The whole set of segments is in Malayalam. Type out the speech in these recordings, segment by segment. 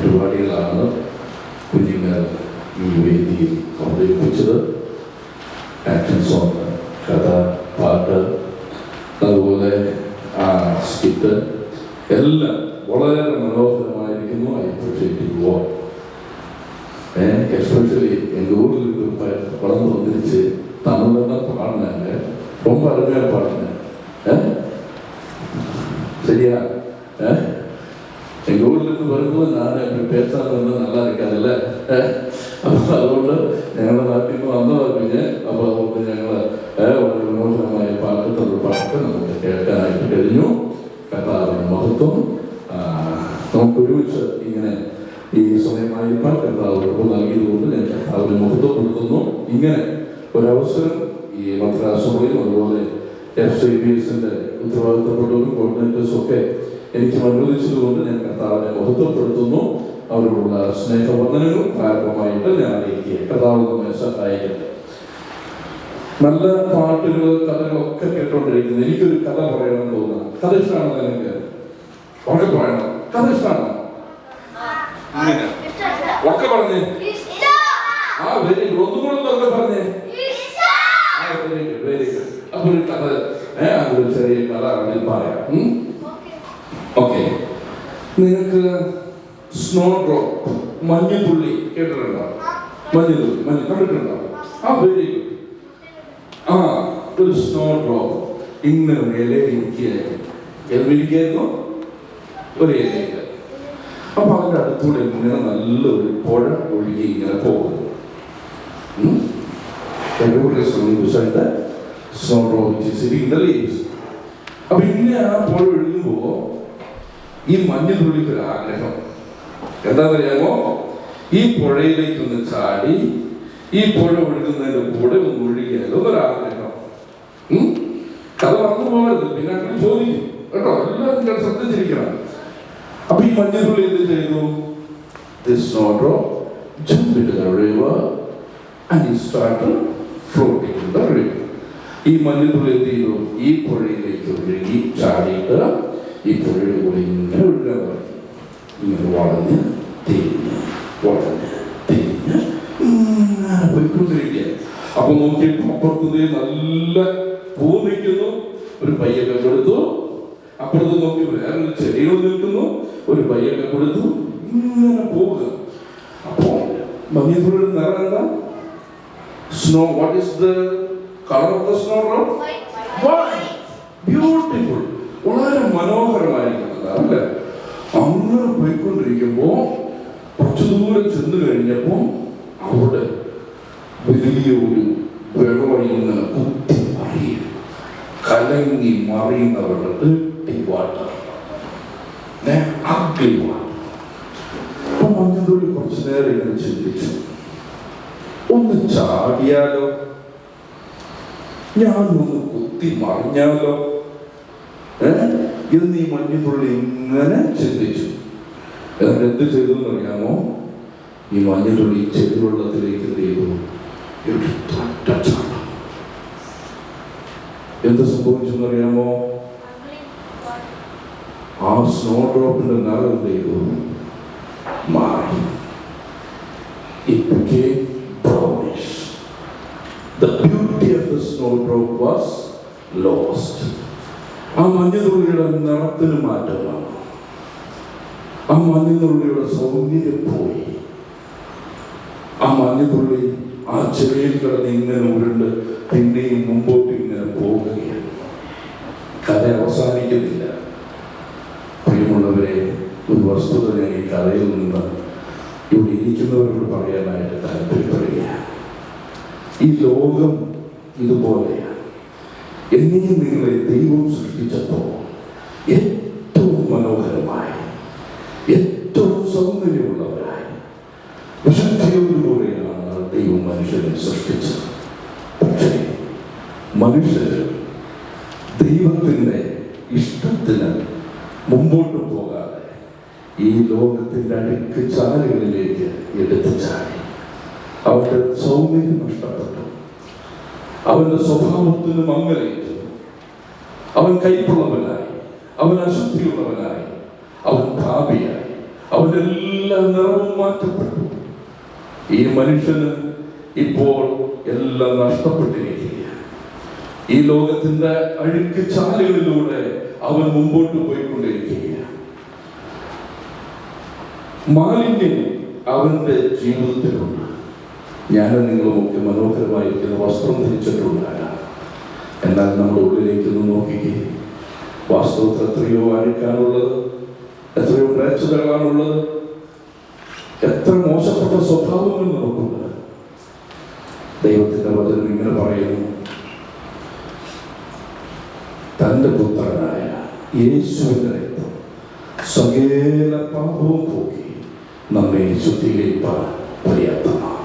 പരിപാടികളാണ് കുഞ്ഞുങ്ങൾ ഈ വേദിയിൽ അവതരിപ്പിച്ചത്. ആക്ഷൻ സോങ്, കഥ, പാട്ട്, അതുപോലെ സ്കിറ്റ് എല്ലാം വളരെ മനോഹരമായിരിക്കുന്നു. I appreciate you all. Especially எங்கள் ஊருக்கு வளர்ந்து வந்துருச்சு. தமிழில் தான் பாடினாங்க, ரொம்ப அருமையாக பாடினேன். சரியா? எங்கள் ஊர்லேருந்து வரும்போது நான் இப்படி பேசாமல் இருந்தால் நல்லா இருக்காதுல்ல. അപ്പോൾ അതുകൊണ്ട് ഞങ്ങളുടെ നാട്ടിൽ നിന്ന് വന്നതാ. അപ്പോൾ അതുകൊണ്ട് ഞങ്ങൾ വളരെ മനോഹരമായ പാട്ട് നമുക്ക് കേൾക്കാനായിട്ട് കഴിഞ്ഞു. കർത്താവിന്റെ മഹത്വം നമുക്ക് ഒരുമിച്ച് ഇങ്ങനെ ഈ സമയമായിരിക്കാൻ കർത്താവ് നൽകിയതുകൊണ്ട് ഞാൻ കർത്താവിനെ മഹത്വപ്പെടുത്തുന്നു. ഇങ്ങനെ ഒരവസരം ഈ മദ്രാസുകളിലും അതുപോലെ FCBSന്റെ ഉത്തരവാദിത്തപ്പെട്ടവരും കോർഡിനേറ്റേഴ്സും ഒക്കെ എനിക്ക് അനുവദിച്ചതുകൊണ്ട് ഞാൻ കർത്താവിനെ മഹത്വപ്പെടുത്തുന്നു. അവരോടുള്ള സ്നേഹവന്ദനങ്ങൾ പ്രാരംഭമായിട്ട് ഞാൻ അറിയിക്കുക. കർത്താവ് നമ്മെ സഹായിക്കട്ടെ. നല്ല പാട്ടുകൾ, കഥകളൊക്കെ കേട്ടോണ്ടിരിക്കുന്നത്. എനിക്കൊരു കഥ പറയണമെന്ന് തോന്നുന്നു. കഥ ഇഷ്ടമാണോ നിങ്ങൾക്ക്? ഒക്കെ പറയണം. കഥ ഇഷ്ടമാണോ? ഒക്കെ പറഞ്ഞേ. Very good. ഒന്നുകൂടെ തന്നെ പറഞ്ഞേ. Very good, very good. അപ്പൊ ഒരു കഥ, ഒരു ചെറിയ കഥ അതിൽ പറയാം. ഓക്കെ. നിങ്ങൾക്ക് സ്നോ ഡ്രോപ്പ്, മഞ്ഞുതുള്ളി കേട്ടിട്ടുണ്ടോ? മഞ്ഞുതുള്ളി കണ്ടിട്ടുണ്ടോ? Very good. ഒരു സ്നോ ഡ്രോപ്പ് ഇങ്ങനെ ഒരു ഇലയിരിക്കുന്നു, ഒരു ഇലയില്ല. അപ്പൊ അതിന്റെ അടുത്തൂടെ ഇങ്ങനെ നല്ലൊരു പുഴ ഒഴുകി ഇങ്ങനെ പോകുന്നു. അപ്പൊ ഇങ്ങനെ ആ പുഴ ഒഴുകുമ്പോ ഈ മഞ്ഞുതുള്ളിക്ക് ഒരു ആഗ്രഹം എന്താണെന്നറിയാമോ? ഈ പുഴയിലേക്ക് ഒന്ന് ചാടി ഈ പുഴ ഒഴുകുന്നതിന്റെ കൂടെ ഒന്ന് ഒഴുകിയാലോ എന്നൊരാഗ്രഹം. കഥ മറന്നു പോകരുത്, പിന്നെ അങ്ങനെ ചോദിക്കും കേട്ടോ. എല്ലാവരും ഞാൻ ശ്രദ്ധിച്ചിരിക്കണം. അപ്പൊ ഈ മഞ്ഞുതുള്ളി എന്ത് ചെയ്തു? This snowdrop jumped into the river and he started floating in the river. ഈ മഞ്ഞുതുള്ളി എന്ത് ചെയ്തു? ഈ പുഴയിലേക്ക് ഒഴുകി ചാടിയിട്ട് ഈ പുഴയുടെ കൂടെ ഇങ്ങനെ ഒഴുകാൻ തുടങ്ങി. ഇങ്ങനെ വളഞ്ഞ് തിരിഞ്ഞ് പോയിക്കൊണ്ടിരിക്കുക. അപ്പൊ നോക്കിയപ്പോ അപ്പുറത്ത് നല്ല പൂ നിൽക്കുന്നു, ഒരു പയ്യൊക്കെ കൊടുത്തു. അപ്പുറത്ത് നോക്കി വേറൊരു ചെടികൾ നിൽക്കുന്നു, ഒരു പയ്യൊക്കെ കൊടുത്തു. ഇങ്ങനെ പോവുക. അപ്പോ മഞ്ഞുതുള്ളിയുടെ നിറം എന്താ? Snow. What is the colour of the snow drop? White. Beautiful. വളരെ മനോഹരമായിരിക്കുന്നത് അല്ലേ? അങ്ങനെ പോയിക്കൊണ്ടിരിക്കുമ്പോ കുറച്ചു ദൂരം ചെന്ന് കഴിഞ്ഞപ്പോ അവിടെ വലിയൊരു വെള്ളവഴി ഇങ്ങനെ കുത്തി മറിയും, കലങ്ങി മറിയുന്നവരുടെ dirty water, ugly water. അപ്പൊ മഞ്ഞുതുള്ളി കുറച്ചു നേരം ഇങ്ങനെ ചിന്തിച്ചു, ഒന്ന് ചാടിയാലോ, ഞാനൊന്ന് കുത്തി മറിഞ്ഞാലോ എന്ന് ഈ മഞ്ഞുതുള്ളി ഇങ്ങനെ ചിന്തിച്ചു. എന്നിട്ട് എന്ത് ചെയ്തു എന്നറിയാമോ? ഈ മഞ്ഞുതുള്ളി ചെടിവെള്ളത്തിലേക്ക് എന്ത് ചെയ്തു? എന്ത് സംഭവിച്ചെന്നറിയാമോ? ആ സ്നോ ഡ്രോപ്പിന്റെ നിറം എന്ത് ചെയ്തു? മാറി. It became brownish. The beauty of the snowdrop was lost. ആ മഞ്ഞുതുള്ളിയുടെ നിറത്തിന് മാറ്റം വന്നു. ആ മഞ്ഞുതുള്ളിയുടെ സൗന്ദര്യം പോയി. ആ മഞ്ഞുതുള്ളി ആ ചെടിയിൽ കിടന്ന് ഇങ്ങനെ ഉരുണ്ട് പിന്നെയും മുമ്പോട്ട് ഇങ്ങനെ പോവുകയാണ്. കഥ അവസാനിക്കുന്നില്ല. പ്രിയമുള്ളവരെ, ഒരു വസ്തുത ഞാൻ ഈ കഥയിൽ നിന്ന് ഇവിടെ ഇരിക്കുന്നവരോട് പറയാനായിട്ട് താല്പര്യപ്പെടുകയാണ്. ഈ ലോകം ഇതുപോലെയാണ്. എന്നെയും നിങ്ങളെ ദൈവം സൃഷ്ടിച്ചപ്പോൾ ഏറ്റവും മനോഹരമായി, ഏറ്റവും സൗന്ദര്യമുള്ളവരായി, വിശുദ്ധിയോടുകൂടിയാണ് ദൈവം മനുഷ്യനെ സൃഷ്ടിച്ചത്. പക്ഷേ മനുഷ്യർ ദൈവത്തിൻ്റെ ഇഷ്ടത്തിന് മുമ്പോട്ട് പോകാതെ ഈ ലോകത്തിൻ്റെ അടുക്ക് ചാലുകളിലേക്ക് എടുത്തു ചാടി. അവന്റെ സൗന്ദര്യം നഷ്ടപ്പെട്ടു, അവന്റെ സ്വഭാവത്തിന് മങ്ങലേറ്റു. അവൻ കൈപ്പുള്ളവനായി, അവൻ അശുദ്ധിയുള്ളവനായി, അവൻ പാപിയായി, അവനെല്ലാം നിറവും മാറ്റപ്പെട്ടു. ഈ മനുഷ്യന് ഇപ്പോൾ എല്ലാം നഷ്ടപ്പെട്ടിരിക്കുകയാണ്. ഈ ലോകത്തിന്റെ അഴുക്ക് ചാലുകളിലൂടെ അവൻ മുമ്പോട്ട് പോയിക്കൊണ്ടിരിക്കുകയാണ്. മാലിന്യം അവന്റെ ജീവിതത്തിലുണ്ട്. ഞാനും നിങ്ങളുമൊക്കെ മനോഹരമായിരിക്കുന്ന വസ്ത്രം ധരിച്ചിട്ടുണ്ടാകാം. എന്നാൽ നമ്മുടെ ഉള്ളിലേക്ക് ഒന്ന് നോക്കിക്കേ. വാസ്തവത്തിൽ എത്രയോ അഴുക്കാണുള്ളത്, എത്രയോ പ്രേക്ഷകളാണുള്ളത്, എത്ര മോശപ്പെട്ട സ്വഭാവങ്ങൾ നമുക്കുണ്ട്. ദൈവത്തിന്റെ വചനം ഇങ്ങനെ പറയുന്നു, തന്റെ പുത്രനായ യേശുവിന്റെ രക്തം സകല പാപവും പോക്കി നമ്മെ ശുദ്ധീകരിപ്പാൻ പര്യാപ്തമാണ്.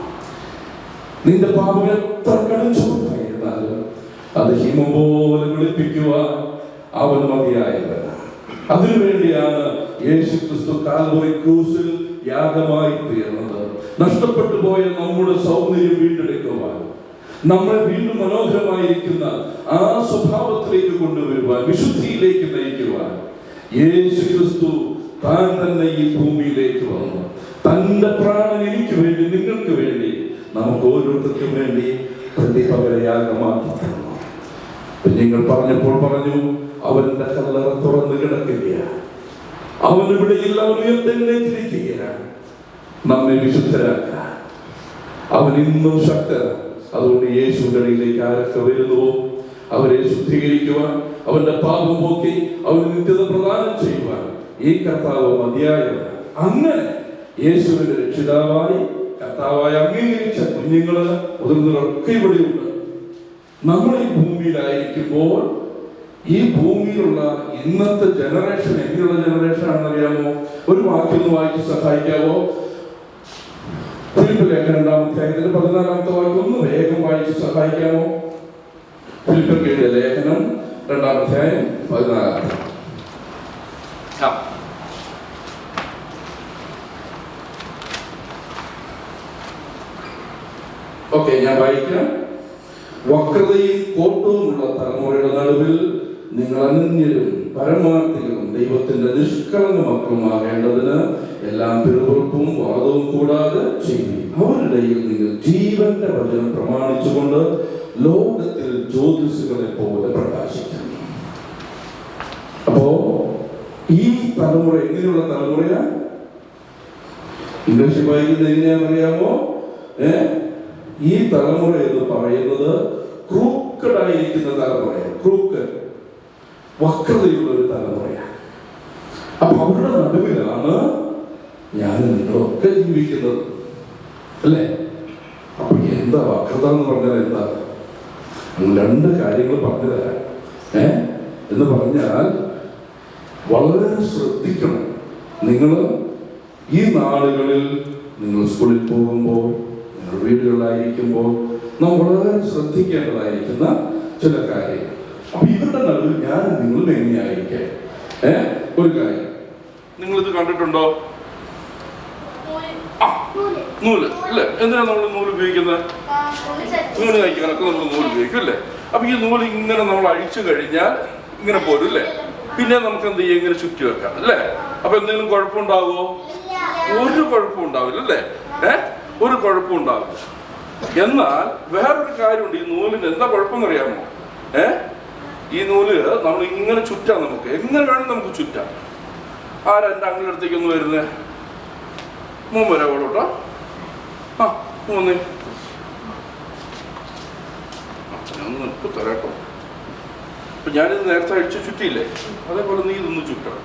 നിന്റെ പാപം എത്ര കടുംചുവപ്പായിരുന്നാലും അത് ഹിമം പോലെ വെളുപ്പിക്കുവാൻ അവൻ മതിയായവനാണ്. അതിനുവേണ്ടിയാണ് യേശു ക്രിസ്തു കാൽവറി ക്രൂസിൽ യാഗമായി തീർന്നത്. നഷ്ടപ്പെട്ടു പോയ നമ്മുടെ സൗന്ദര്യം വീണ്ടെടുക്കുവാൻ, നമ്മളെ വീണ്ടും മനോഹരമായിരിക്കുന്ന ആ സ്വഭാവത്തിലേക്ക് കൊണ്ടുവരുവാൻ, വിശുദ്ധിയിലേക്ക് നയിക്കുവാൻ യേശു ക്രിസ്തു താൻ തന്നെ ഈ ഭൂമിയിലേക്ക് വന്നു. തന്റെ പ്രാണൻ എനിക്ക് വേണ്ടി, നിങ്ങൾക്ക് വേണ്ടി, നമുക്ക് ഓരോരുത്തർക്കും വേണ്ടി പ്രതിപകരയാഗമാക്കി തന്നു. നിങ്ങൾ പറഞ്ഞപ്പോൾ പറഞ്ഞു, അവന്റെ കല്ലറ തുറന്നു കിടക്കുകയാണ്, അവൻ ഇവിടെയില്ല, അവൻ ഉയർത്തെഴുന്നേറ്റിരിക്കുകയാണ് നമ്മെ വിശുദ്ധരാക്കാൻ. അവൻ ഇന്നും ശക്തനാണ്. അതുകൊണ്ട് യേശുവിന്റെ ഇടയിലേക്ക് ആരൊക്കെ വരുന്നുവോ അവരെ ശുദ്ധീകരിക്കുവാൻ, അവന്റെ പാപം പോക്കി അവന് നിത്യത പ്രദാനം ചെയ്യുവാൻ ഈ കർത്താവ് മതിയായവനാണ്. അങ്ങനെ യേശുവിന്റെ രക്ഷിതാവായി കർത്താവായി അംഗീകരിച്ച കുഞ്ഞുങ്ങള്, മുതിർന്നവരൊക്കെ ഇവിടെയുണ്ട്. നമ്മൾ ഈ ഭൂമിയിലായിരിക്കുമ്പോൾ ഈ ഭൂമിയിലുള്ള ഇന്നത്തെ ജനറേഷൻ എങ്ങനെയുള്ള ജനറേഷൻ ആണെന്ന് അറിയാമോ? ഒരു വാക്യം ഒന്ന് വായിച്ച് സഹായിക്കാവോ? ഫിലിപ്പ് ലേഖനം 2-ാമത്തെ വാക്യം ഒന്ന് വേഗം വായിച്ച് സഹായിക്കാമോ? ഫിലിപ്പിയരുടെ ലേഖനം 2-ാം. ഓക്കെ, ഞാൻ വായിക്കാം. വക്രതയും കോട്ടവുമുള്ള തലമുറയുടെ നടുവിൽ നിങ്ങൾ അനന്യരും പരമാർത്ഥികളും ദൈവത്തിന്റെ നിഷ്കളങ്ക മക്കളുമാകേണ്ടതിന് എല്ലാം പിറുപിറുപ്പും വാദവും കൂടാതെ ചെയ്യും. അവരുടെയിൽ നിങ്ങൾ ജീവന്റെ വചനം പ്രമാണിച്ചുകൊണ്ട് ലോകത്തിൽ ജ്യോതിസുകളെ പോലെ പ്രകാശിക്കണം. അപ്പോ ഈ തലമുറ എങ്ങനെയുള്ള തലമുറയാ? ഇംഗ്ലീഷ് വായിക്കുന്നത് എങ്ങനെയാണെന്നറിയാമോ? ഈ തലമുറ എന്ന് പറയുന്നത് ക്രൂക്കഡായിരിക്കുന്ന തലമുറയാണ്. ക്രൂക്കഡ്, വക്രതയുള്ള ഒരു തലമുറയാണ്. അപ്പൊ അവരുടെ നടുവിലാണ് ഞാനും നിങ്ങളൊക്കെ ജീവിക്കുന്നത്, അല്ലേ? അപ്പൊ എന്താ വക്രത എന്ന് പറഞ്ഞാൽ എന്താ? രണ്ട് കാര്യങ്ങൾ പറഞ്ഞു തരാം. എന്ന് പറഞ്ഞാൽ വളരെ ശ്രദ്ധിക്കണം. നിങ്ങൾ ഈ നാളുകളിൽ നിങ്ങൾ സ്കൂളിൽ പോകുമ്പോൾ, നിങ്ങൾ വീടുകളിലായിരിക്കുമ്പോൾ നാം വളരെ ശ്രദ്ധിക്കേണ്ടതായിരിക്കുന്ന ചില കാര്യങ്ങൾ. അപ്പൊ ഇവരുടെ നടുവിൽ ഞാൻ നിങ്ങളും എങ്ങനെയായിരിക്കാം? ഒരു കാര്യം നിങ്ങളിത് കണ്ടിട്ടുണ്ടോ? നൂല് അല്ലേ? എന്തിനാ നമ്മൾ നൂല് ഉപയോഗിക്കുന്നത്? നൂല് കഴിക്കാനൊക്കെ നമ്മൾ നൂല് ഉപയോഗിക്കും അല്ലേ? അപ്പൊ ഈ നൂല് ഇങ്ങനെ നമ്മൾ അഴിച്ചു കഴിഞ്ഞാൽ ഇങ്ങനെ പോരും അല്ലേ? പിന്നെ നമുക്ക് എന്ത് ചെയ്യും? ഇങ്ങനെ ചുറ്റി വെക്കാം അല്ലേ? അപ്പൊ എന്തെങ്കിലും കുഴപ്പമുണ്ടാവുമോ? ഒരു കുഴപ്പം ഉണ്ടാവില്ല അല്ലേ? ഒരു കുഴപ്പം ഉണ്ടാവില്ല. എന്നാൽ വേറൊരു കാര്യമുണ്ട്. ഈ നൂലിന് എന്താ കുഴപ്പം അറിയാമോ? ഈ നൂല് നമ്മൾ ഇങ്ങനെ ചുറ്റാം. നമുക്ക് എങ്ങനെ വേണം നമുക്ക് ചുറ്റാം. ആരാ എൻ്റെ അങ്ങളുടെ അടുത്തേക്ക് ഒന്ന് വരുന്നേ? മൂന്ന് വരാ കേട്ടോ. മൂന്ന് ഒന്ന് ഇപ്പൊ തരാട്ടോ. ഇപ്പൊ ഞാനിത് നേരത്തെ അഴിച്ചു ചുറ്റിയില്ലേ? അതേപോലെ നീ ഇതൊന്ന് ചുറ്റണം.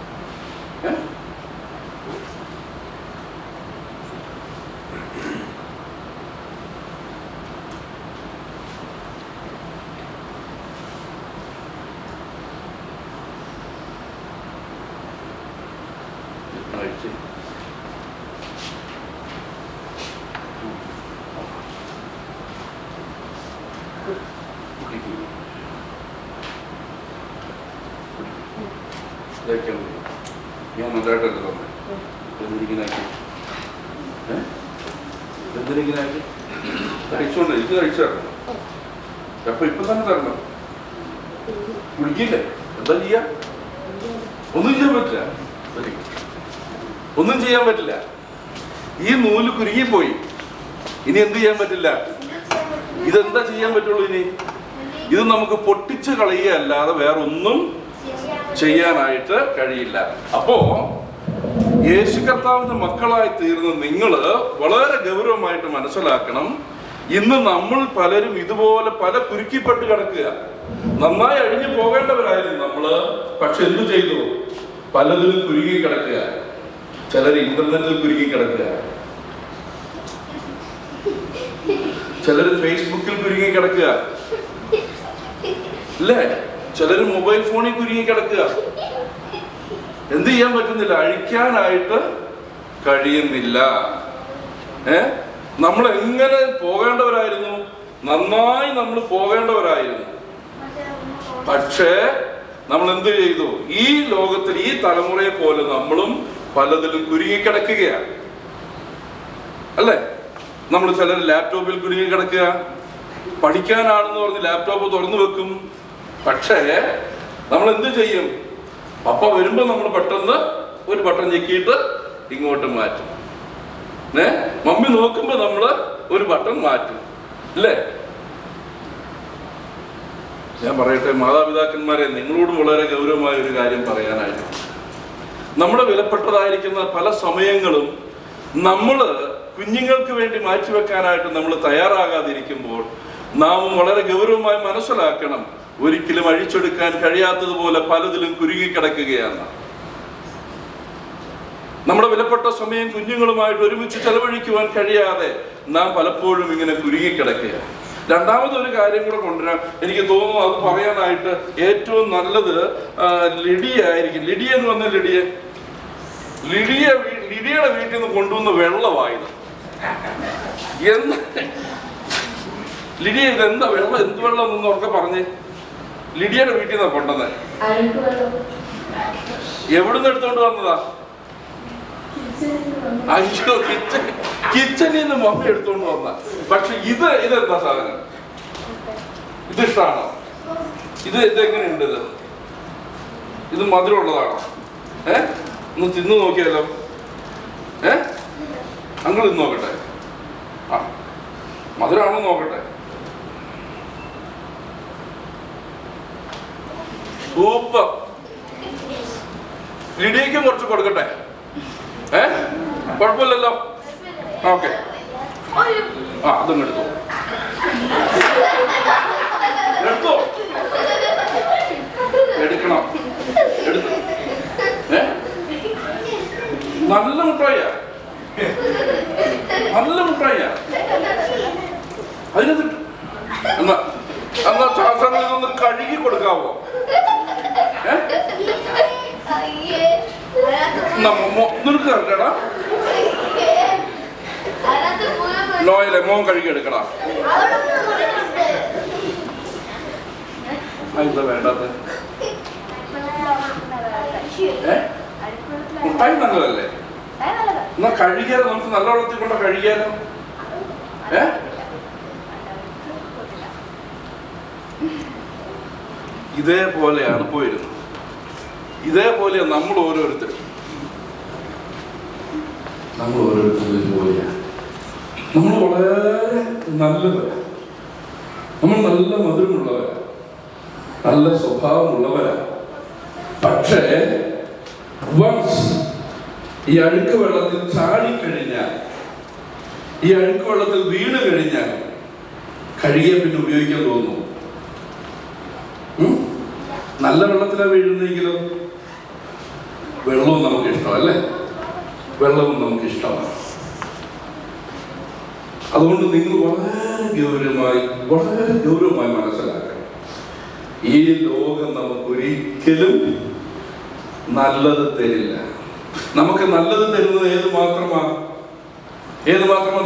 ഞാൻ നന്നായിട്ടല്ല തന്നെ എന്തിനാക്കി എന്തിനാക്കി കഴിച്ചോണ്ട് ഇത് കഴിച്ചു തരണം. അപ്പൊ ഇപ്പൊ തന്നെ തരണം. കുടിക്കില്ലേ? എന്താ ചെയ്യാ? ഒന്നും ചെയ്യാൻ പറ്റില്ല. ഒന്നും ചെയ്യാൻ പറ്റില്ല. ഈ നൂല് കുരുങ്ങിപ്പോയി. ഇനി എന്ത് ചെയ്യാൻ പറ്റില്ല? ഇതെന്താ ചെയ്യാൻ പറ്റുള്ളൂ? ഇനി ഇത് നമുക്ക് പൊട്ടിച്ച് കളയുക അല്ലാതെ വേറെ ഒന്നും ചെയ്യാനായിട്ട് കഴിയില്ല. അപ്പോ യേശു കർത്താവിന്റെ മക്കളായി തീർന്ന നിങ്ങള് വളരെ ഗൗരവമായിട്ട് മനസ്സിലാക്കണം, ഇന്ന് നമ്മൾ പലരും ഇതുപോലെ പല കുരുക്കിപ്പെട്ട് കിടക്കുക. നന്നായി അഴിഞ്ഞു പോകേണ്ടവരായിരുന്നു നമ്മള്, പക്ഷെ എന്തു ചെയ്തു? പലതിലും കുരുങ്ങി കിടക്കുക. ചിലർ ഇന്റർനെറ്റിൽ കുരുങ്ങി കിടക്കുക, ചിലർ ഫേസ്ബുക്കിൽ കുരുങ്ങി കിടക്കുക, അല്ലേ? ചിലർ മൊബൈൽ ഫോണിൽ കുരുങ്ങി കിടക്കുക. എന്ത് ചെയ്യാൻ പറ്റുന്നില്ല, അഴിക്കാനായിട്ട് കഴിയുന്നില്ല. നമ്മൾ എങ്ങനെ പോകേണ്ടവരായിരുന്നു? നന്നായി നമ്മൾ പോകേണ്ടവരായിരുന്നു. പക്ഷേ നമ്മൾ എന്ത് ചെയ്തു? ഈ ലോകത്തിൽ ഈ തലമുറയെ പോലെ നമ്മളും പലതിലും കുരുങ്ങിക്കിടക്കുകയാണ്, അല്ലേ? നമ്മൾ ചിലർ ലാപ്ടോപ്പിൽ കുരുങ്ങി കിടക്കുക. പഠിക്കാനാണെന്ന് പറഞ്ഞ് ലാപ്ടോപ്പ് തുറന്നു വെക്കും. പക്ഷേ നമ്മൾ എന്ത് ചെയ്യും? പപ്പ വരുമ്പോ നമ്മൾ പെട്ടെന്ന് ഒരു ബട്ടൺ ഞെക്കിയിട്ട് ഇങ്ങോട്ട് മാറ്റും. മമ്മി നോക്കുമ്പോ നമ്മള് ഒരു ബട്ടൺ മാറ്റും, അല്ലേ? ഞാൻ പറയട്ടെ, മാതാപിതാക്കന്മാരെ, നിങ്ങളോട് വളരെ ഗൗരവമായ ഒരു കാര്യം പറയാനായിട്ട്, നമ്മുടെ വിലപ്പെട്ടതായിരിക്കുന്ന പല സമയങ്ങളും നമ്മൾ കുഞ്ഞുങ്ങൾക്ക് വേണ്ടി മാറ്റിവെക്കാനായിട്ട് നമ്മൾ തയ്യാറാകാതിരിക്കുമ്പോൾ നാം വളരെ ഗൗരവമായി മനസ്സിലാക്കണം, ഒരിക്കലും അഴിച്ചെടുക്കാൻ കഴിയാത്തതുപോലെ പലതിലും കുരുങ്ങിക്കിടക്കുകയാണ്. നമ്മുടെ വിലപ്പെട്ട സമയം കുഞ്ഞുങ്ങളുമായിട്ട് ഒരുമിച്ച് ചെലവഴിക്കുവാൻ കഴിയാതെ നാം പലപ്പോഴും ഇങ്ങനെ കുരുങ്ങിക്കിടക്കുക. രണ്ടാമതൊരു കാര്യം കൂടെ കൊണ്ടുവരാം. എനിക്ക് തോന്നുന്നു അത് പറയാനായിട്ട് ഏറ്റവും നല്ലത് ലിഡിയ ആയിരിക്കും. ലിഡിയ എന്ന് പറഞ്ഞ ലിഡിയയുടെ വീട്ടിൽ നിന്ന് കൊണ്ടുവന്ന വെള്ളമായത്. ലിഡിയ ഇതെന്താ വെള്ളം? എന്ത് വെള്ളം എന്നൊന്നും ഉറക്കെ പറഞ്ഞ്. ലിഡിയയുടെ വീട്ടിൽ നിന്നാ കൊണ്ടുവന്നത്. എവിടുന്ന് എടുത്തോണ്ട് വന്നതാ? അയ്യോ, കിച്ചണിൽ നിന്ന് മമ്മി എടുത്തോണ്ട് വന്ന. പക്ഷെ ഇതെന്താ സാധനം? ഇത് ഇഷ്ടമാണോ? ഇതെങ്ങനെയുണ്ട്? ഇത് മധുരമുള്ളതാണോ? ഒന്ന് തിന്നു നോക്കിയാലോ? അങ്ങൾ തിന്നു നോക്കട്ടെ. ആ, മധുരമാണോ നോക്കട്ടെ. സൂപ്പർ. ലിഡിയയ്ക്കും കുറച്ച് കൊടുക്കട്ടെ? കുഴപ്പമില്ലല്ലോ. ഓക്കെ, ആ അതങ്ങ് എടുത്തോ. എടുക്കണം. എടുത്തു. നല്ല മുട്ടായിയാ, നല്ല മുട്ടായിയാ. അതിനകത്ത് എന്നാ ചാസങ്ങൾ ഇതൊന്ന് കഴുകി കൊടുക്കാവോ? നിനക്ക് കറക്കടാ. നോയലെ മോൻ കഴുകി എടുക്കടാ. എന്താ വേണ്ടത്? മുട്ടായി നല്ലതല്ലേ? എന്നാ കഴുകിയാലോ? നമുക്ക് നല്ല വെള്ളത്തിൽ കൊണ്ട് കഴുകിയാലോ? ഇതേപോലെയാണ് പോയിരുന്നത്. ഇതേപോലെയാണ് നമ്മൾ ഓരോരുത്തരും ഇതുപോലെയാണ്. നമ്മൾ വളരെ നല്ലവരാണ്, നമ്മൾ നല്ല മധുരമുള്ളവരാണ്, നല്ല സ്വഭാവമുള്ളവരാണ്. പക്ഷേ വൺസ് ഈ അഴുക്ക് വെള്ളത്തിൽ ചാടിക്കഴിഞ്ഞാൽ, ഈ അഴുക്ക് വെള്ളത്തിൽ വീണ് കഴിഞ്ഞാൽ കഴുകിയ പിന്നെ ഉപയോഗിക്കാൻ തോന്നുന്നു. നല്ല വെള്ളത്തിലാണ് വീഴുന്നെങ്കിലും വെള്ളവും നമുക്ക് ഇഷ്ടമല്ലേ? വെള്ളവും നമുക്ക് ഇഷ്ടമാണ്. അതുകൊണ്ട് നിങ്ങൾ വളരെ ഗൗരവമായി മനസ്സിലാക്കണം, ഈ ലോകം നമുക്കൊരിക്കലും നല്ലത് തരില്ല. നമുക്ക് നല്ലത് തരുന്നത് ഏത് മാത്രമാണ്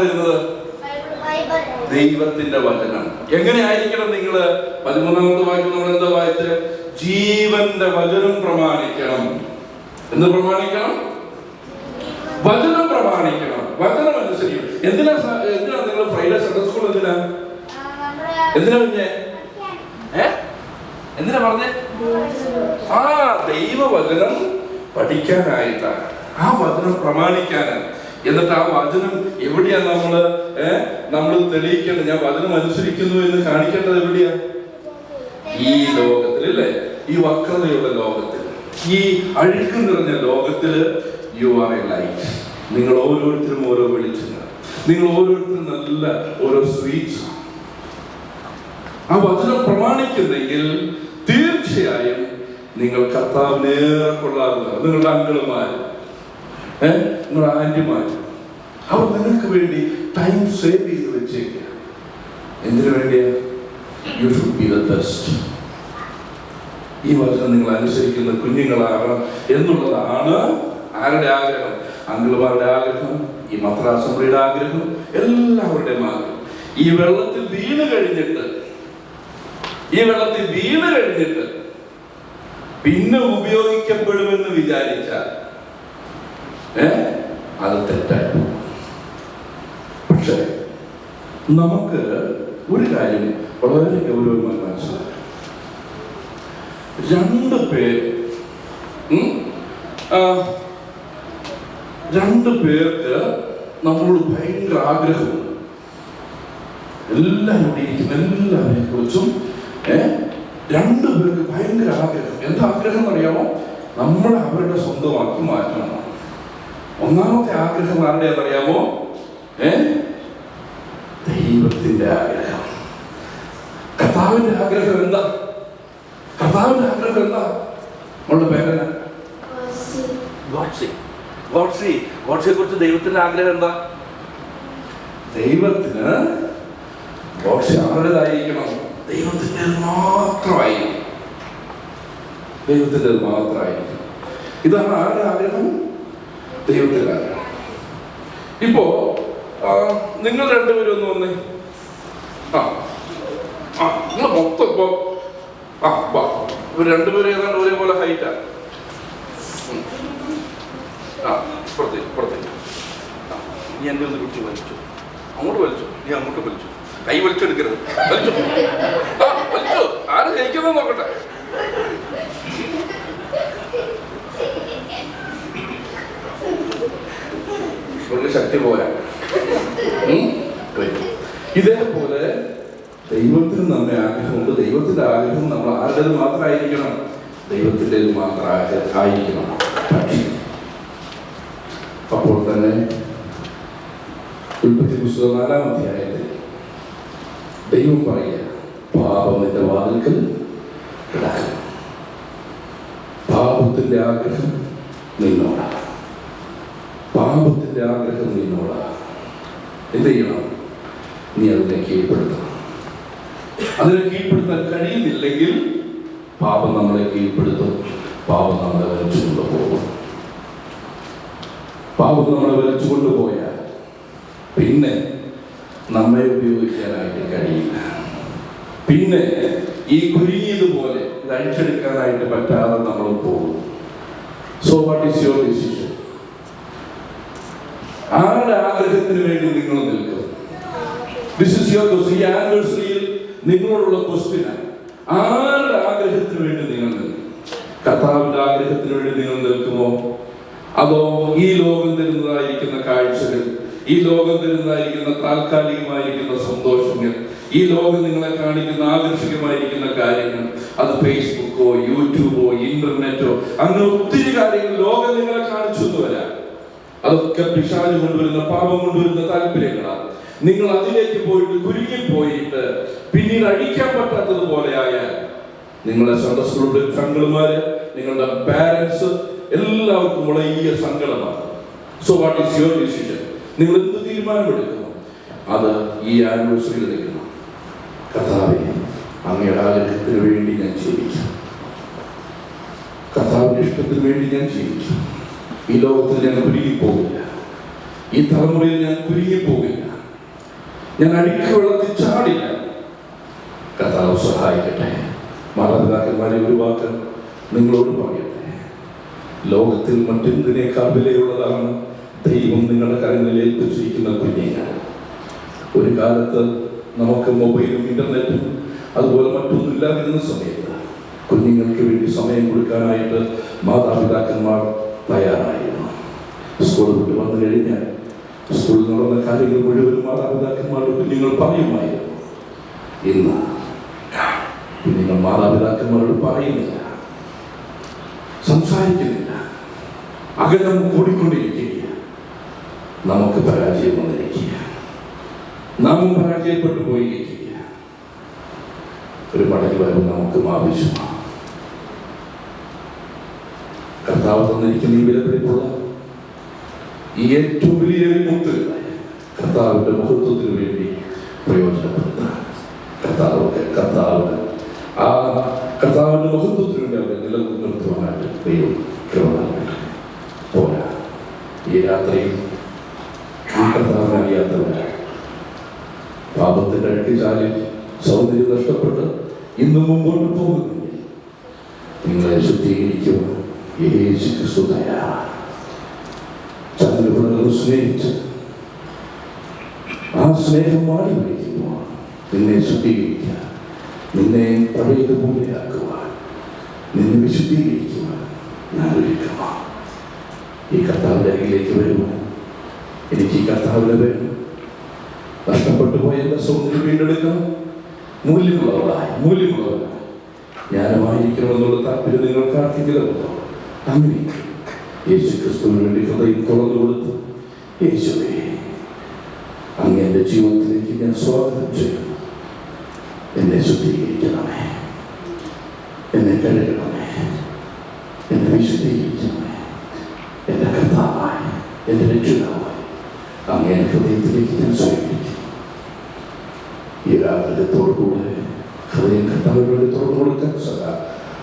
തരുന്നത്? ദൈവത്തിന്റെ വചനം. എങ്ങനെയായിരിക്കണം നിങ്ങള്? 13ാമത്തെ വാക്യം നമ്മൾ എന്താ വായിച്ചത്? ജീവന്റെ വചനം പ്രമാണിക്കണം. എന്ത് പ്രമാണിക്കണം? വചനം പ്രമാണിക്കണം, വചനം അനുസരിക്കണം. എന്തിനാ നിങ്ങൾ ഫ്രൈഡേ സൺഡേ സ്കൂൾ എന്തിനാ കുഞ്ഞെ? എന്തിനാ പറഞ്ഞേ? ദൈവവചനം പഠിക്കാനായിട്ടാണ്. ആ വചനം പ്രമാണിക്കാനാണ്. എന്നിട്ട് ആ വചനം എവിടെയാ നമ്മൾ തെളിയിക്കേണ്ടത്? ഞാൻ വചനം അനുസരിക്കുന്നു എന്ന് കാണിക്കേണ്ടത് എവിടെയാ? ഈ ലോകത്തിൽ, അല്ലേ? ഈ വക്രതയുള്ള ലോകത്തിൽ, ഈ അഴുക്ക് നിറഞ്ഞ ലോകത്തിൽ യു ആർ എ ലൈറ്റ്. നിങ്ങൾ ഓരോരുത്തരും ഓരോ വെളിച്ചങ്ങൾ, നിങ്ങൾ ഓരോരുത്തരും നല്ല ഓരോ സ്വീറ്റ്സ്. ആ വചനം പ്രമാണിക്കുന്നെങ്കിൽ തീർച്ചയായും നിങ്ങൾ കർത്താവിനേറെ കൊള്ളാവുന്ന നിങ്ങളുടെ അങ്കിളുമാര്, നിങ്ങളുടെ ആന്റിമാര്, അവർ നിങ്ങൾക്ക് വേണ്ടി ടൈം സേവ് ചെയ്ത് വെച്ചേക്കുക. എന്തിനു വേണ്ടിയാ? You should be the best. ഈ വചനം നിങ്ങൾ അനുസരിക്കുന്ന കുഞ്ഞുങ്ങളാകണം എന്നുള്ളതാണ് ആരുടെ ആഗ്രഹം? അങ്കിളുമാരുടെ ആഗ്രഹം, ഈ മത്ര അസംബ്ലിയുടെ ആഗ്രഹം, എല്ലാവരുടെയും ആഗ്രഹം. ഈ വെള്ളത്തിൽ വീണ് കഴിഞ്ഞിട്ട് പിന്നെ ഉപയോഗിക്കപ്പെടുമെന്ന് വിചാരിച്ചാൽ അത് തെറ്റായി. പക്ഷെ നമുക്ക് ഒരു കാര്യം വളരെ ഗൗരവമായി മനസ്സിലാക്കാം. രണ്ടു പേർക്ക് നമ്മളോട് ഭയങ്കര ആഗ്രഹമുണ്ട്. എല്ലാവരും ഇരിക്കുന്ന എല്ലാവരെ കുറിച്ചും രണ്ടു പേർക്ക് ഭയങ്കര ആഗ്രഹം. എന്താ ആഗ്രഹം അറിയാമോ? നമ്മളെ അവരുടെ സ്വന്തമാക്കി മാറ്റണം. ഒന്നാമത്തെ ആഗ്രഹം ആരുടെയാണെന്നറിയാമോ? ദൈവത്തിന്റെ ആഗ്രഹം. കർത്താവിന്റെ ആഗ്രഹം എന്താ? അവളുടെ പേരെന്നാ? ഗോഡ്സെ കുറിച്ച് ദൈവത്തിന്റെ ആഗ്രഹം എന്താ? ദൈവത്തിന് ഗോഡ്സെ ആരുടേതായിരിക്കണം? ദൈവത്തിന്റെ മാത്രമായിരിക്കും. ഇതാണ് ആരുടെ ആഗ്രഹം? ദൈവത്തിന്റെ ആഗ്രഹം. ഇപ്പോ നിങ്ങൾ രണ്ടുപേരും ഒന്ന് വന്നേ. നിങ്ങൾ മൊത്തം ഇപ്പോ രണ്ടുപേരും ഏതാണ്ട് ഒരേപോലെ ഹൈറ്റാ. പുറത്തേക്ക് നീ എന്നെ ഒന്ന് പിടിച്ചു വലിച്ചു, അങ്ങോട്ട് വലിച്ചു, നീ അങ്ങോട്ട് വലിച്ചു, കൈ വലിച്ചെടുക്കരുത്, വലിച്ചു. ആര് ജയിക്കുന്നത് നോക്കട്ടെ. ശക്തി പോരാ. ഇതേപോലെ ദൈവത്തിന് നമ്മെ ആഗ്രഹമുണ്ട്. ദൈവത്തിന്റെ ആഗ്രഹം നമ്മൾ ആരുടേത് മാത്രമായിരിക്കണം? ദൈവത്തിൻ്റെത് മാത്രം ആയിരിക്കണം. അപ്പോൾ തന്നെ ഉൽപ്പത്തി പുസ്തകം 4-ാം അധ്യായത്തിൽ ദൈവം പറയുക, പാപം നിന്റെ വാതിൽക്കൽ കിടക്കും. പാപത്തിന്റെ ആഗ്രഹം നിന്നോടാണ്. എന്ത് ചെയ്യണം? നീ അതിനെ കീഴ്പ്പെടുത്തണം. അതിനെ കീഴ്പ്പെടുത്താൻ കഴിയുന്നില്ലെങ്കിൽ പാപം നമ്മളെ കീഴ്പ്പെടുത്തും. പാപം നമ്മളെ വലിച്ചുകൊണ്ടുപോകും. പാപം നമ്മളെ വലിച്ചുകൊണ്ടുപോയാൽ പിന്നെ നമ്മെ ഉപയോഗിക്കാനായിട്ട് കഴിയില്ല. പിന്നെ ഈ കുരുങ്ങിയതുപോലെ ഇത് അഴിച്ചെടുക്കാനായിട്ട് പറ്റാതെ നമ്മൾ പോകും. So what is your decision? ആരുടെ ആഗ്രഹത്തിന് വേണ്ടി നിങ്ങൾ നിൽക്കും? This is your question. ഈ ആനിവേഴ്സറിയിൽ നിങ്ങളോടുള്ള ക്വസ്റ്റ്യനാണ്. ആരുടെ ആഗ്രഹത്തിന് വേണ്ടി നിങ്ങൾ നിൽക്കും? കർത്താവിന്റെ ആഗ്രഹത്തിന് വേണ്ടി നിങ്ങൾ നിൽക്കുമോ? അതോ ഈ ലോകം തരുന്നതായിരിക്കുന്ന കാഴ്ചകൾ, ഈ ലോകം തരുന്നതായിരിക്കുന്ന താൽക്കാലികമായിരിക്കുന്ന സന്തോഷങ്ങൾ, ഈ ലോകം നിങ്ങളെ കാണിക്കുന്ന ആകർഷകമായിരിക്കുന്ന കാര്യങ്ങൾ, അത് ഫേസ്ബുക്കോ യൂട്യൂബോ ഇന്റർനെറ്റോ അങ്ങനെ ഒത്തിരി കാര്യങ്ങൾ ലോകം നിങ്ങളെ കാണിച്ചു എന്ന് വരാം. അതൊക്കെ പിശാച് കൊണ്ടുവരുന്ന, പാപം കൊണ്ടുവരുന്ന താല്പര്യങ്ങളാണ്. നിങ്ങൾ അതിലേക്ക് പോയിട്ട് കുരുങ്ങിപ്പോയിട്ട് പിന്നീട് അടിക്കാൻ പറ്റാത്തതുപോലെ ആയാൽ നിങ്ങളുടെ സൺഡേ സ്കൂളിലെ അങ്കിളുമാര്, നിങ്ങളുടെ പാരന്റ്സ് എല്ലാവർക്കും വലിയ സങ്കടമാണ്. So what is your decision? നിങ്ങൾ എന്ത് തീരുമാനമെടുക്കുന്നു? അത് ഈ ആനിവേഴ്സറിയിൽ എടുക്കണം. കർത്താവേ, അങ്ങയുടെ ആഗ്രഹത്തിന് വേണ്ടി ഞാൻ ജീവിക്കാം. കർത്താവിന്റെ ഇഷ്ടത്തിന് വേണ്ടി ഞാൻ ജീവിക്കാം. ഈ ലോകത്തിൽ ഞാൻ കുരുങ്ങിപ്പോകില്ല. ഈ തലമുറയിൽ ഞാൻ കുരുങ്ങിപ്പോകില്ല. ഞാൻ അഴുക്ക് വെള്ളത്തിൽ ചാടില്ല. കർത്താവ് സഹായിക്കട്ടെ. മാതാപിതാക്കന്മാരെ ഒരു വാക്ക് നിങ്ങളോട് പറയട്ടെ. ലോകത്തിൽ മറ്റെന്തിനേക്കാൾ വിലയുള്ളതാണ് ദൈവം നിങ്ങളുടെ കരങ്ങളിൽ ഏൽപ്പിച്ചിരിക്കുന്ന കുഞ്ഞുങ്ങൾ. ഒരു കാലത്ത് നമുക്ക് മൊബൈലും ഇന്റർനെറ്റും അതുപോലെ മറ്റൊന്നും ഇല്ലാതിരുന്ന സമയത്ത് കുഞ്ഞുങ്ങൾക്ക് വേണ്ടി സമയം കൊടുക്കാനായിട്ട് മാതാപിതാക്കന്മാർ തയ്യാറായിരുന്നു. സ്കൂൾ വിട്ട് വന്നു കഴിഞ്ഞാൽ സ്കൂളിൽ നടന്ന കാര്യങ്ങൾ മുഴുവനും മാതാപിതാക്കന്മാരുടെ കുഞ്ഞുങ്ങൾ പറയുമായിരുന്നു. ഇന്ന് കുഞ്ഞുങ്ങൾ മാതാപിതാക്കന്മാരോട് പറയുന്നില്ല, സംസാരിക്കുന്നില്ല, അകലം കൂടിക്കൊണ്ടിരിക്കുക. നമുക്ക് പരാജയം വന്നിരിക്കുക, നാമും പരാജയപ്പെട്ടു പോയിരിക്കുക. ഒരു മടങ്ങി വരും നമുക്കും ആവശ്യമാണ്. കർത്താവ് തന്നിരിക്കുന്ന ഈ വിലപിടിപ്പുള്ള ഈ ഏറ്റവും വലിയ മുത്ത് കർത്താവിന്റെ മഹത്വത്തിന് വേണ്ടി പ്രയോജനപ്പെടുത്താൻ ആ കർത്താവിന്റെ മഹത്വത്തിന് വേണ്ടി അവരെ നിലനിർത്തുവാനായിട്ട് ദൈവം കൃപ പോരാ. ഈ രാത്രിയിൽ ഈ കർത്താവിനെ അറിയാത്തവരാണ് പാപത്തിന്റെ അഴുക്കിച്ചാലിൽ സൗന്ദര്യം നഷ്ടപ്പെട്ട് ഇന്ന് മുമ്പോട്ട് പോകുന്നില്ല. നിങ്ങളെ ശുദ്ധീകരിക്കുവാൻ യേശു ക്രിസ്തു തയ്യാറാണ്. ചന്ദ്രപിള്ളകൾ സ്നേഹിച്ച് ആ സ്നേഹം മാറി വിളിക്കുമ്പോൾ നിന്നെ ശുദ്ധീകരിക്കാൻ, നിന്നെ പഴയതുപോലെയാക്കുവാൻ, നിന്നെ വിശുദ്ധീകരിക്കുവാൻ ഞാൻ ഒരുക്കമാണ്. ഈ കർത്താവിന്റെ അരികിലേക്ക് വരുവാൻ എനിക്ക് ഈ കർത്താവിനെ വേണം. നഷ്ടപ്പെട്ടു പോയ എല്ലാ സൗന്ദര്യം വീണ്ടെടുക്കണം. മൂല്യമുള്ളവരായി ജ്ഞാനമായിരിക്കണമെന്നുള്ള താല്പര്യം നിങ്ങൾക്ക് ആർക്കെങ്കിലും ഉണ്ടോ? അങ്ങനെ യേശു ക്രിസ്തുവിന് വേണ്ടി ഹൃദയം തുറന്നു കൊടുത്ത്, യേശുവേ അങ്ങ് എൻ്റെ ജീവിതത്തിലേക്ക് ഞാൻ സ്വാഗതം ചെയ്യുന്നു. എന്നെ ശുദ്ധീകരിക്കണമേ, എന്നെ കഴുകണമേ, എന്നെ വിശുദ്ധീകരിക്കണമേ. എൻ്റെ കർത്താവായി, എൻ്റെ രക്ഷിതാവായി അങ്ങേ ഹൃദയത്തിലേക്ക് ഞാൻ സ്വീകരിക്കും. ഈ രാഗത്തോടുകൂടെ ഹൃദയം കർത്താവിന് വേണ്ടി തുറന്നു കൊടുക്കാൻ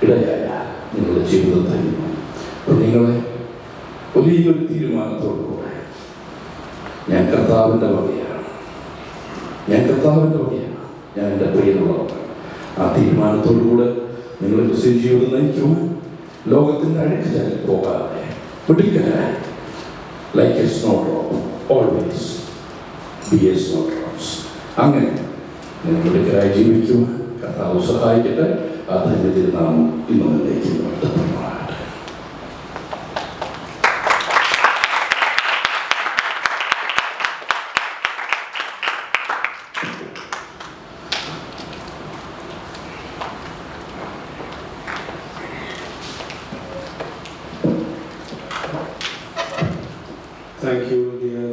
ഇടയായ നിങ്ങളുടെ ജീവിതത്തിൽ നിങ്ങളെ വലിയൊരു തീരുമാനത്തോടുകൂടെ ഞാൻ കർത്താവിൻ്റെ വകയാണ്, ഞാൻ എൻ്റെ പ്രിയനുള്ളവരാണ്. ആ തീരുമാനത്തോടുകൂടെ നിങ്ങളുടെ ക്രിസ്ത്യൻ ജീവിതം നയിക്കുവാൻ ലോകത്തിൻ്റെ അഴുക്ക് ചാലിൽ പോകാതെ പിടിക്കാനായി like a snowdrop always be a snowdrops അങ്ങനെ നിങ്ങളുടെ ജീവിക്കുവാൻ കർത്താവ് സഹായിക്കട്ടെ. ആ ധന്യത്തിൽ നാം ഇന്നലേക്ക് നടത്തപ്പെടുമാറാകട്ടെ. Thank you, dear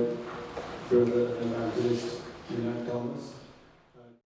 brother evangelist Thomas.